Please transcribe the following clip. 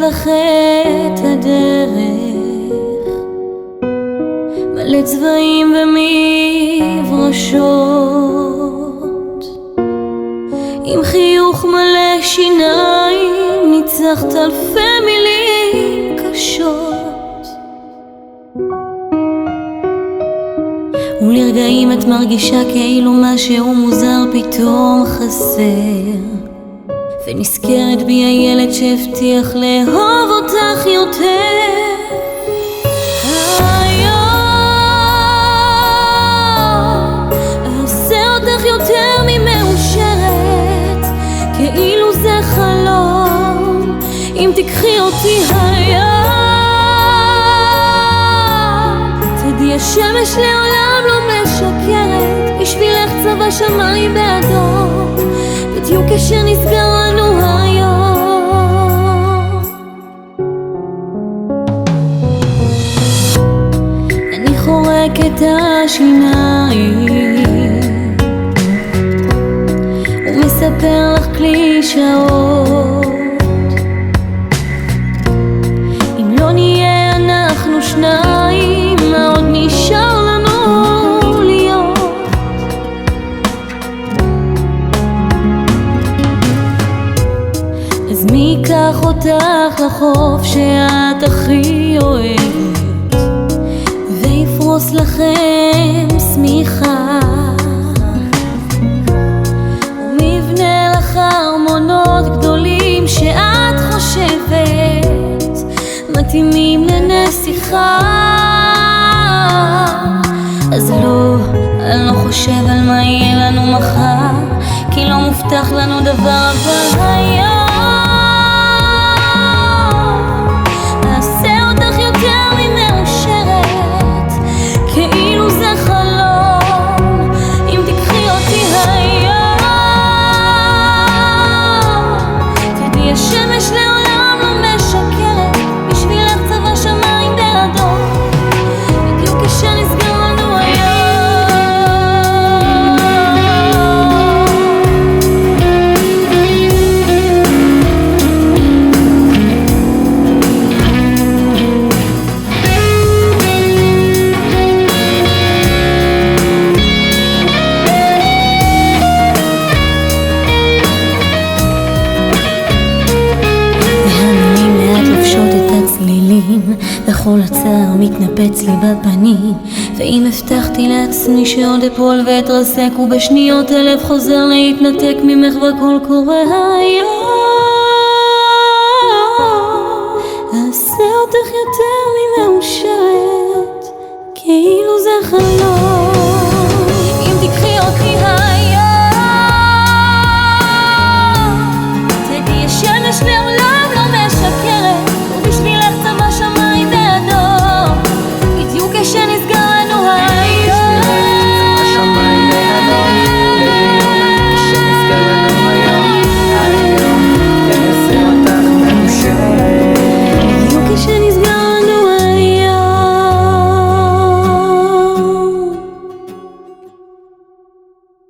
לך את הדרך, מלא צבעים ומברשות, עם חיוך מלא שיניים, ניצחת אלפי מילים קשות. ולרגעים את מרגישה כאילו משהו מוזר פתאום חסר, ונזכרת בי הילד שהבטיח לאהוב אותך יותר. היום אעשה אותך יותר ממאושרת, כאילו זה חלום. אם תקחי אותי היום, תדעי השמש לעולם לא משקרת, בשבילך צבע שמיים באדום, בדיוק כאשר נסגר לנו היום. אני חורק את השיניים ומספר לך קלישאות, אם לא נהיה אנחנו שניים, מה עוד נשאר לנו להיות? אז מי ייקח אותך לחוף שאת הכי אוהבת, ויפרוס לכם שמיכה, ומי יבנה לך ארמונות גדולים שאת חושבת מתאימים לנסיכה? אז לא, אני לא חושב על מה יהיה לנו מחר, כי לא מובטח לנו דבר. אבל היום אעשה אותך יותר ממאושרת, כאילו זה חלום. אם תקחי אותי היום, תדעי השמש לעולם לא משקרת, בשבילך צבע שמיים באדום, בדיוק כשנסגר לנו וכל הצער מתנפץ לי בפנים. ואם הבטחתי לעצמי שעוד אפול ואתרסק, ובשניות הלב חוזר להתנתק ממך והכל קורה היום. אעשה אותך יותר ממאושרת, כאילו זה חלום.